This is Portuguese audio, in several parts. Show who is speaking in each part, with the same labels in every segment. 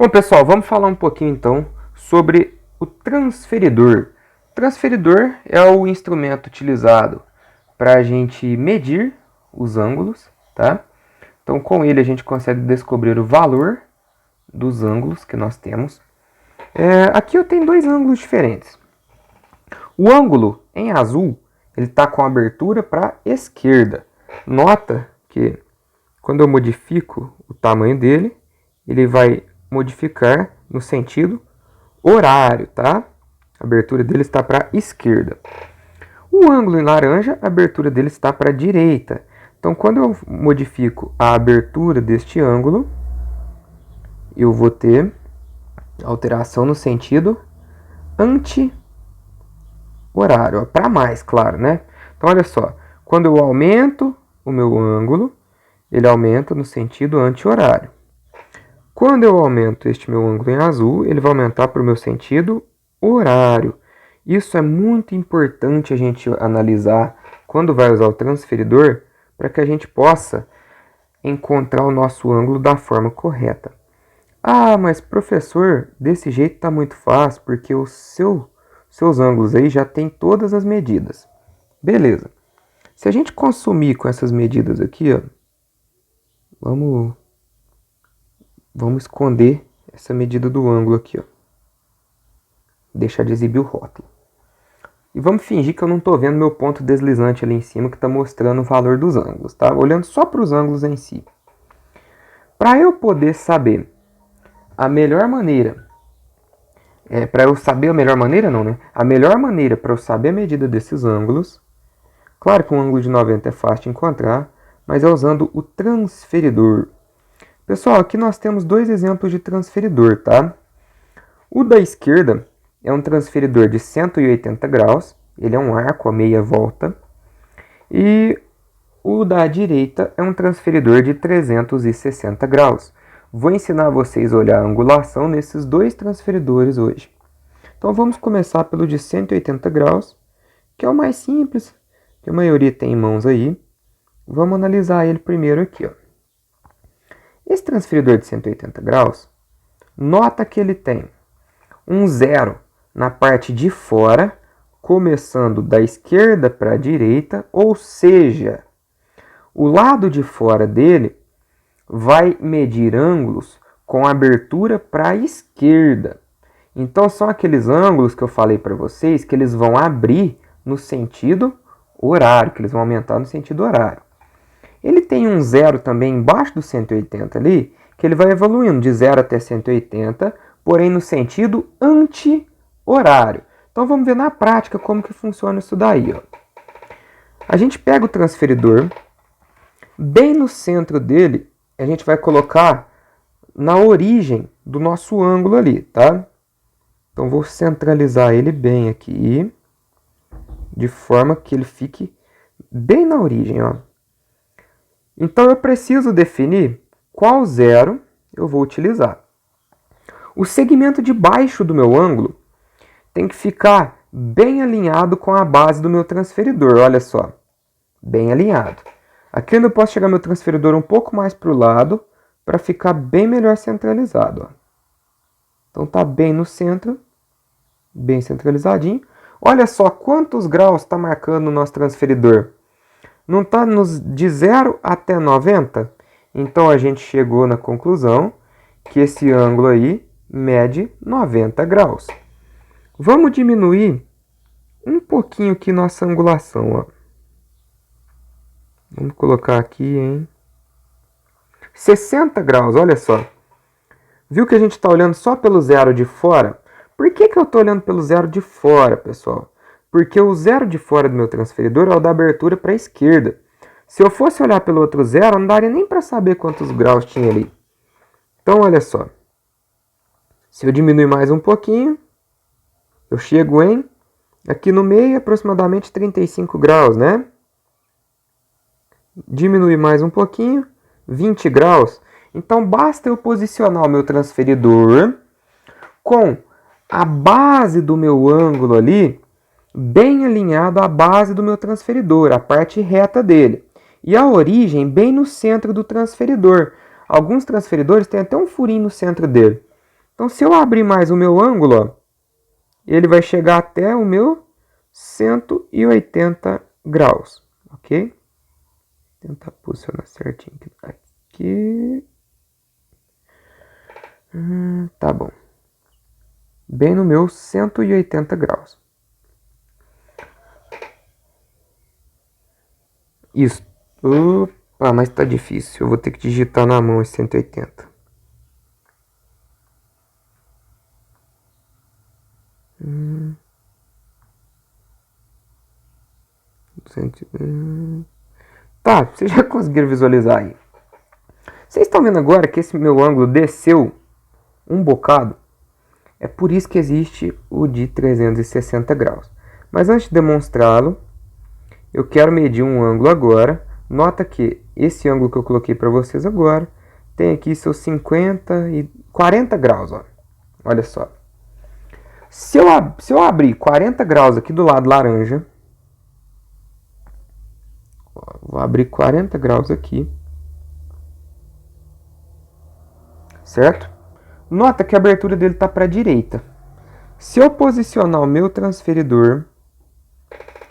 Speaker 1: Bom, pessoal, vamos falar um pouquinho então sobre o transferidor. O transferidor é o instrumento utilizado para a gente medir os ângulos, tá? Então, com ele a gente consegue descobrir o valor dos ângulos que nós temos. Aqui eu tenho dois ângulos diferentes. O ângulo em azul, ele está com a abertura para a esquerda. Nota que quando eu modifico o tamanho dele, ele vai modificar no sentido horário, tá? A abertura dele está para a esquerda. O ângulo em laranja, a abertura dele está para a direita. Então, quando eu modifico a abertura deste ângulo, eu vou ter alteração no sentido anti-horário, para mais, claro, né? Então, olha só, quando eu aumento o meu ângulo, ele aumenta no sentido anti-horário. Quando eu aumento este meu ângulo em azul, ele vai aumentar para o meu sentido horário. Isso é muito importante a gente analisar quando vai usar o transferidor, para que a gente possa encontrar o nosso ângulo da forma correta. Ah, mas professor, desse jeito está muito fácil, porque os seus ângulos aí já tem todas as medidas. Beleza. Se a gente consumir com essas medidas aqui, ó, vamos esconder essa medida do ângulo aqui, ó. Deixar de exibir o rótulo. E vamos fingir que eu não estou vendo meu ponto deslizante ali em cima que está mostrando o valor dos ângulos, tá? Olhando só para os ângulos em si. Para eu poder saber a melhor maneira, para eu saber a melhor maneira não, né? A melhor maneira para eu saber a medida desses ângulos, claro que um ângulo de 90 é fácil de encontrar, mas é usando o transferidor. Pessoal, aqui nós temos dois exemplos de transferidor, tá? O da esquerda é um transferidor de 180 graus, ele é um arco a meia volta. E o da direita é um transferidor de 360 graus. Vou ensinar vocês a olhar a angulação nesses dois transferidores hoje. Então vamos começar pelo de 180 graus, que é o mais simples, que a maioria tem em mãos aí. Vamos analisar ele primeiro aqui, ó. Esse transferidor de 180 graus, nota que ele tem um zero na parte de fora, começando da esquerda para a direita, ou seja, o lado de fora dele vai medir ângulos com abertura para a esquerda. Então são aqueles ângulos que eu falei para vocês que eles vão abrir no sentido horário, que eles vão aumentar no sentido horário. Ele tem um zero também embaixo do 180 ali, que ele vai evoluindo de 0 até 180, porém no sentido anti-horário. Então vamos ver na prática como que funciona isso daí, ó. A gente pega o transferidor, bem no centro dele, a gente vai colocar na origem do nosso ângulo ali, tá? Então vou centralizar ele bem aqui, de forma que ele fique bem na origem, ó. Então eu preciso definir qual zero eu vou utilizar. O segmento de baixo do meu ângulo tem que ficar bem alinhado com a base do meu transferidor, olha só, bem alinhado. Aqui eu posso chegar meu transferidor um pouco mais para o lado, para ficar bem melhor centralizado, ó. Então tá bem no centro, bem centralizadinho. Olha só quantos graus está marcando o nosso transferidor. Não está de 0 até 90? Então a gente chegou na conclusão que esse ângulo aí mede 90 graus. Vamos diminuir um pouquinho aqui nossa angulação, ó. Vamos colocar aqui em 60 graus, olha só. Viu que a gente está olhando só pelo zero de fora? Por que eu estou olhando pelo zero de fora, pessoal? Porque o zero de fora do meu transferidor é o da abertura para a esquerda. Se eu fosse olhar pelo outro zero, não daria nem para saber quantos graus tinha ali. Então, olha só. Se eu diminuir mais um pouquinho, eu chego em, aqui no meio, aproximadamente 35 graus, né? Diminuir mais um pouquinho, 20 graus. Então, basta eu posicionar o meu transferidor com a base do meu ângulo ali, bem alinhado à base do meu transferidor, a parte reta dele. E a origem bem no centro do transferidor. Alguns transferidores têm até um furinho no centro dele. Então, se eu abrir mais o meu ângulo, ó, ele vai chegar até o meu 180 graus, ok? Vou tentar posicionar certinho aqui. Tá bom. Bem no meu 180 graus. Isso. Opa, mas tá difícil. Eu vou ter que digitar na mão esse 180. Tá, vocês já conseguiram visualizar aí. Vocês estão vendo agora que esse meu ângulo desceu um bocado? É por isso que existe o de 360 graus. Mas antes de demonstrá-lo, eu quero medir um ângulo agora. Nota que esse ângulo que eu coloquei para vocês agora tem aqui seus 40 graus. Ó. Olha só. Se eu abrir 40 graus aqui do lado laranja, ó, vou abrir 40 graus aqui, certo? Nota que a abertura dele está para a direita. Se eu posicionar o meu transferidor,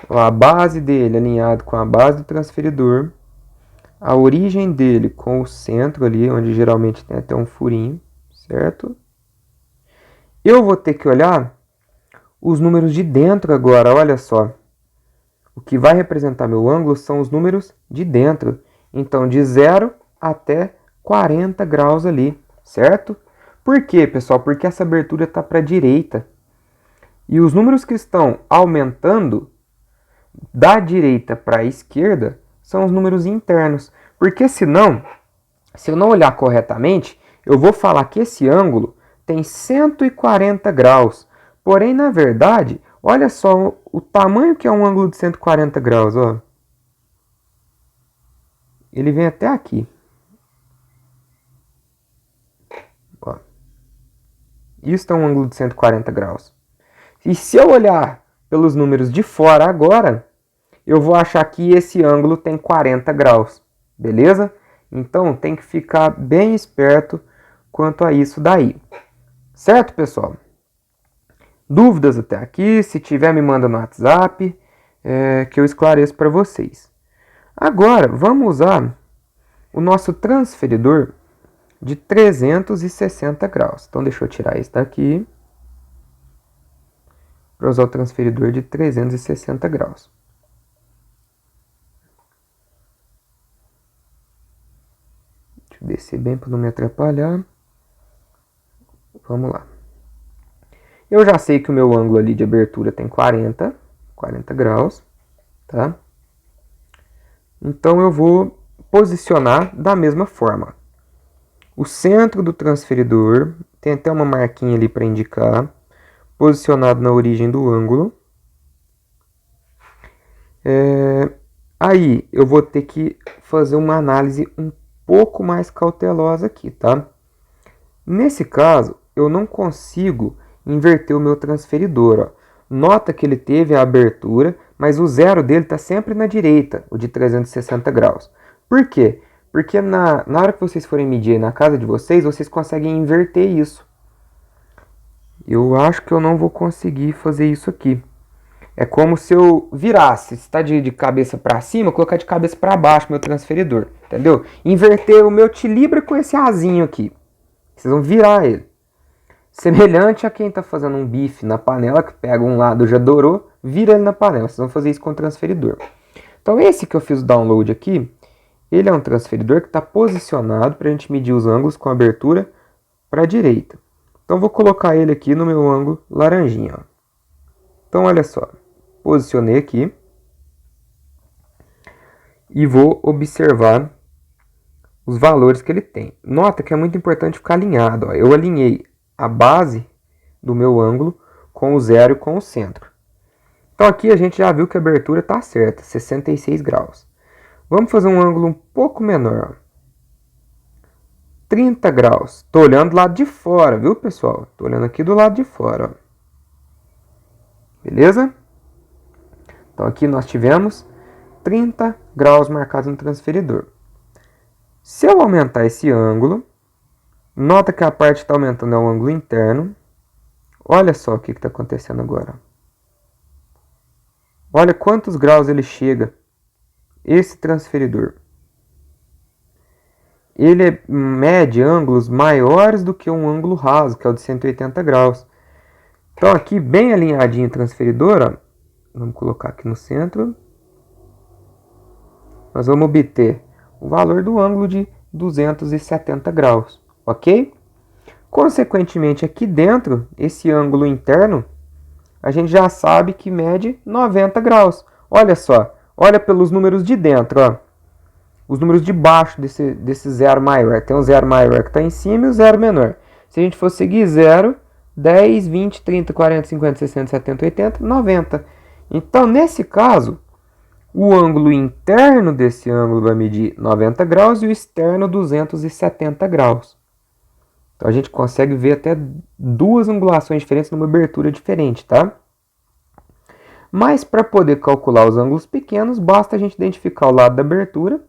Speaker 1: ó, a base dele alinhado com a base do transferidor, a origem dele com o centro ali, onde geralmente tem até um furinho, certo? Eu vou ter que olhar os números de dentro agora, olha só. O que vai representar meu ângulo são os números de dentro. Então, de 0 até 40 graus ali, certo? Por quê, pessoal? Porque essa abertura está para a direita. E os números que estão aumentando da direita para a esquerda são os números internos. Porque senão, se eu não olhar corretamente, eu vou falar que esse ângulo tem 140 graus. Porém, na verdade, olha só o tamanho que é um ângulo de 140 graus. Ó. Ele vem até aqui. Ó. Isso é um ângulo de 140 graus. E se eu olhar pelos números de fora agora, eu vou achar que esse ângulo tem 40 graus. Beleza? Então, tem que ficar bem esperto quanto a isso daí. Certo, pessoal? Dúvidas até aqui? Se tiver, me manda no WhatsApp, que eu esclareço para vocês. Agora, vamos usar o nosso transferidor de 360 graus. Então, deixa eu tirar esse daqui para usar o transferidor de 360 graus. Deixa eu descer bem para não me atrapalhar. Vamos lá. Eu já sei que o meu ângulo ali de abertura tem 40 graus, tá? Então eu vou posicionar da mesma forma. O centro do transferidor, tem até uma marquinha ali para indicar, posicionado na origem do ângulo. Aí eu vou ter que fazer uma análise um pouco mais cautelosa aqui, tá? Nesse caso, eu não consigo inverter o meu transferidor. Ó. Nota que ele teve a abertura, mas o zero dele está sempre na direita, o de 360 graus. Por quê? Porque na hora que vocês forem medir na casa de vocês, vocês conseguem inverter isso. Eu acho que eu não vou conseguir fazer isso aqui. É como se eu virasse, se está de cabeça para cima, colocar de cabeça para baixo meu transferidor, entendeu? Inverter o meu tilibra com esse azinho aqui. Vocês vão virar ele. Semelhante a quem está fazendo um bife na panela, que pega um lado, já dourou, vira ele na panela. Vocês vão fazer isso com o transferidor. Então esse que eu fiz o download aqui, ele é um transferidor que está posicionado para a gente medir os ângulos com abertura para a direita. Então vou colocar ele aqui no meu ângulo laranjinha. Ó. Então olha só, posicionei aqui e vou observar os valores que ele tem. Nota que é muito importante ficar alinhado. Ó. Eu alinhei a base do meu ângulo com o zero e com o centro. Então aqui a gente já viu que a abertura está certa, 66 graus. Vamos fazer um ângulo um pouco menor. Ó. 30 graus. Estou olhando do lado de fora, viu, pessoal? Estou olhando aqui do lado de fora. Ó. Beleza? Então aqui nós tivemos 30 graus marcados no transferidor. Se eu aumentar esse ângulo, Nota que a parte que está aumentando é o ângulo interno. Olha só o que está acontecendo agora. Olha quantos graus ele chega, esse transferidor. Ele mede ângulos maiores do que um ângulo raso, que é o de 180 graus. Então aqui, bem alinhadinho o transferidor, ó, vamos colocar aqui no centro. Nós vamos obter o valor do ângulo de 270 graus, ok? Consequentemente, aqui dentro, esse ângulo interno, a gente já sabe que mede 90 graus. Olha só, olha pelos números de dentro, ó. Os números de baixo desse zero maior. Tem o zero maior que está em cima e o zero menor. Se a gente for seguir 0, 10, 20, 30, 40, 50, 60, 70, 80, 90. Então, nesse caso, o ângulo interno desse ângulo vai medir 90 graus e o externo 270 graus. Então, a gente consegue ver até duas angulações diferentes numa abertura diferente, tá? Mas, para poder calcular os ângulos pequenos, basta a gente identificar o lado da abertura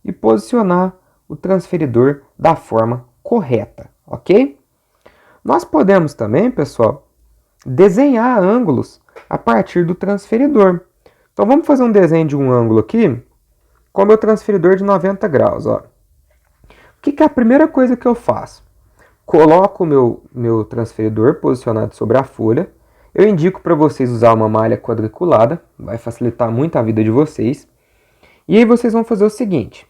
Speaker 1: e posicionar o transferidor da forma correta, ok? Nós podemos também, pessoal, desenhar ângulos a partir do transferidor. Então, vamos fazer um desenho de um ângulo aqui com o meu transferidor de 90 graus. Ó. O que é a primeira coisa que eu faço? Coloco o meu transferidor posicionado sobre a folha. Eu indico para vocês usar uma malha quadriculada, vai facilitar muito a vida de vocês. E aí vocês vão fazer o seguinte.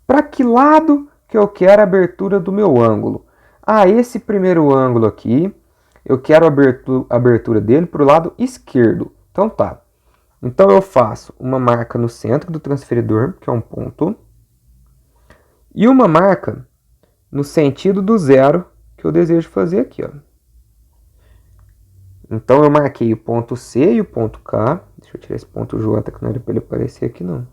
Speaker 1: Para que lado que eu quero a abertura do meu ângulo? Ah, esse primeiro ângulo aqui, eu quero a abertura dele para o lado esquerdo. Então tá. Então eu faço uma marca no centro do transferidor, que é um ponto. E uma marca no sentido do zero que eu desejo fazer aqui, ó. Então eu marquei o ponto C e o ponto K. Deixa eu tirar esse ponto J, que não era para ele aparecer aqui não.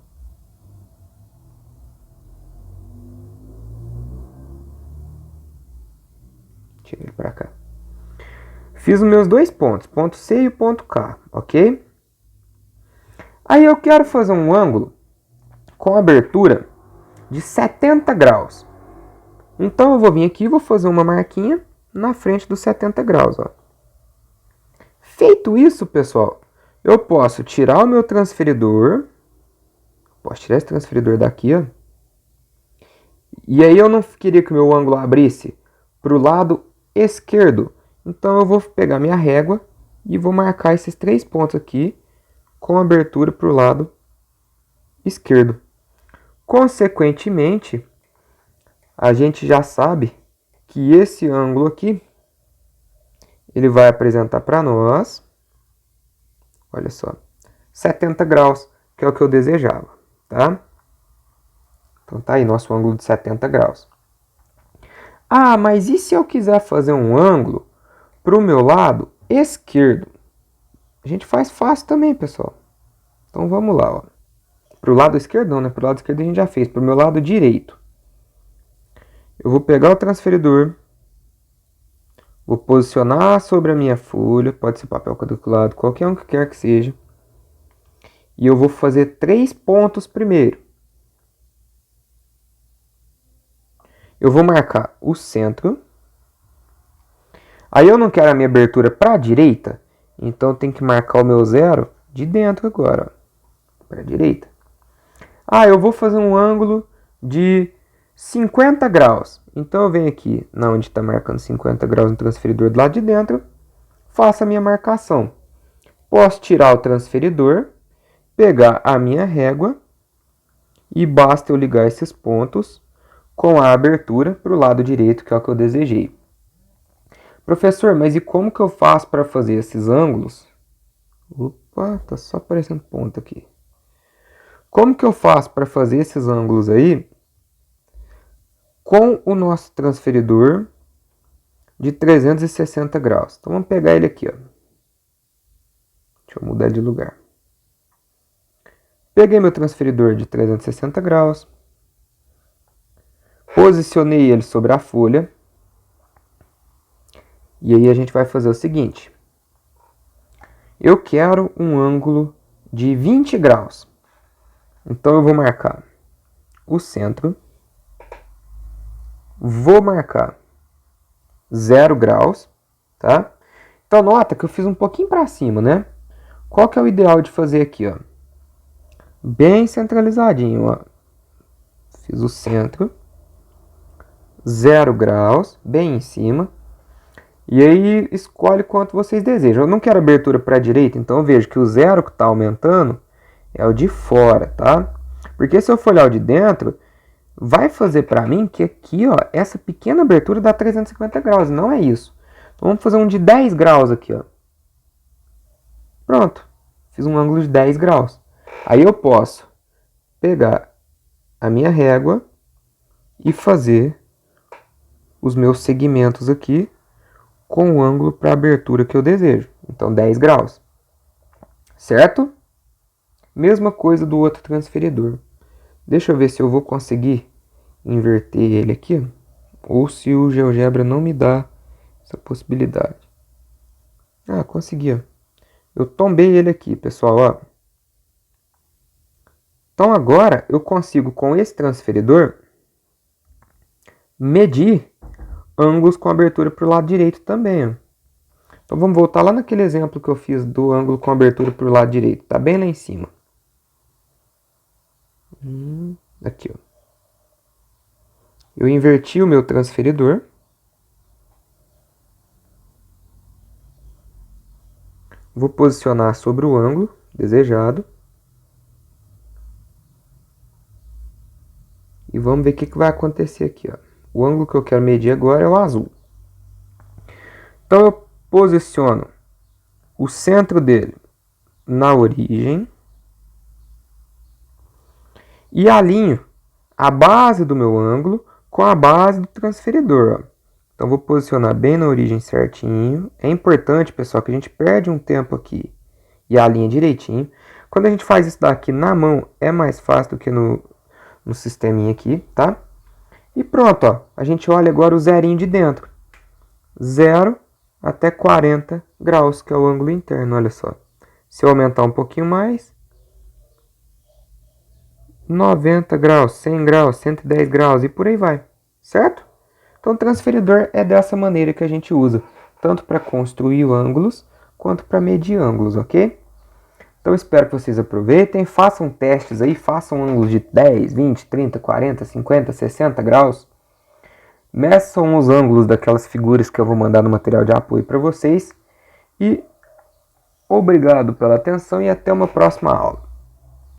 Speaker 1: Tira ele para cá. Fiz os meus dois pontos, ponto C e o ponto K, ok? Aí eu quero fazer um ângulo com abertura de 70 graus. Então eu vou vir aqui e vou fazer uma marquinha na frente dos 70 graus. Ó. Feito isso, pessoal, eu posso tirar o meu transferidor. Posso tirar esse transferidor daqui. Ó. E aí eu não queria que o meu ângulo abrisse para o lado esquerdo. Então eu vou pegar minha régua e vou marcar esses 3 pontos aqui com abertura para o lado esquerdo. Consequentemente, a gente já sabe que esse ângulo aqui, ele vai apresentar para nós, olha só, 70 graus, que é o que eu desejava, tá? Então tá aí nosso ângulo de 70 graus. Ah, mas e se eu quiser fazer um ângulo para o meu lado esquerdo? A gente faz fácil também, pessoal. Então vamos lá, ó. Para o lado esquerdo não, né? Para o lado esquerdo a gente já fez. Para o meu lado direito. Eu vou pegar o transferidor, vou posicionar sobre a minha folha, pode ser papel quadriculado, qualquer um que quer que seja. E eu vou fazer 3 pontos primeiro. Eu vou marcar o centro. Aí eu não quero a minha abertura para a direita, então eu tenho que marcar o meu zero de dentro agora, para a direita. Ah, eu vou fazer um ângulo de 50 graus. Então eu venho aqui, na onde está marcando 50 graus no transferidor do lado de dentro, faço a minha marcação. Posso tirar o transferidor, pegar a minha régua e basta eu ligar esses pontos com a abertura para o lado direito, que é o que eu desejei. Professor, mas e como que eu faço para fazer esses ângulos? Opa, tá só aparecendo ponto aqui. Como que eu faço para fazer esses ângulos aí com o nosso transferidor de 360 graus? Então vamos pegar ele aqui, ó. Deixa eu mudar de lugar. Peguei meu transferidor de 360 graus, posicionei ele sobre a folha. E aí a gente vai fazer o seguinte. Eu quero um ângulo de 20 graus. Então eu vou marcar o centro. Vou marcar 0 graus, tá? Então nota que eu fiz um pouquinho para cima, né? Qual que é o ideal de fazer aqui, ó? Bem centralizadinho, ó. Fiz o centro. 0 graus, bem em cima. E aí escolhe quanto vocês desejam. Eu não quero abertura para a direita, então eu vejo que o 0 que está aumentando é o de fora, tá? Porque se eu for olhar o de dentro, vai fazer para mim que aqui, ó, essa pequena abertura dá 350 graus. Não é isso. Então vamos fazer um de 10 graus aqui, ó. Pronto. Fiz um ângulo de 10 graus. Aí eu posso pegar a minha régua e fazer os meus segmentos aqui com o ângulo para a abertura que eu desejo. Então 10 graus. Certo? Mesma coisa do outro transferidor. Deixa eu ver se eu vou conseguir inverter ele aqui, ou se o GeoGebra não me dá essa possibilidade. Ah, consegui, ó. Eu tombei ele aqui, pessoal, ó. Então agora eu consigo, com esse transferidor, medir ângulos com abertura para o lado direito também, ó. Então vamos voltar lá naquele exemplo que eu fiz do ângulo com abertura para o lado direito. Tá bem lá em cima. Aqui, ó. Eu inverti o meu transferidor. Vou posicionar sobre o ângulo desejado. E vamos ver o que vai acontecer aqui, ó. O ângulo que eu quero medir agora é o azul. Então eu posiciono o centro dele na origem e alinho a base do meu ângulo com a base do transferidor, ó. Então vou posicionar bem na origem certinho. É importante, pessoal, que a gente perde um tempo aqui e alinha direitinho. Quando a gente faz isso daqui na mão, é mais fácil do que no sisteminha aqui, tá? E pronto, ó. A gente olha agora o zerinho de dentro. 0 até 40 graus, que é o ângulo interno, olha só. Se eu aumentar um pouquinho mais, 90 graus, 100 graus, 110 graus e por aí vai, certo? Então o transferidor é dessa maneira que a gente usa, tanto para construir ângulos, quanto para medir ângulos, ok? Então espero que vocês aproveitem, façam testes aí, façam ângulos de 10, 20, 30, 40, 50, 60 graus. Meçam os ângulos daquelas figuras que eu vou mandar no material de apoio para vocês. E obrigado pela atenção e até uma próxima aula.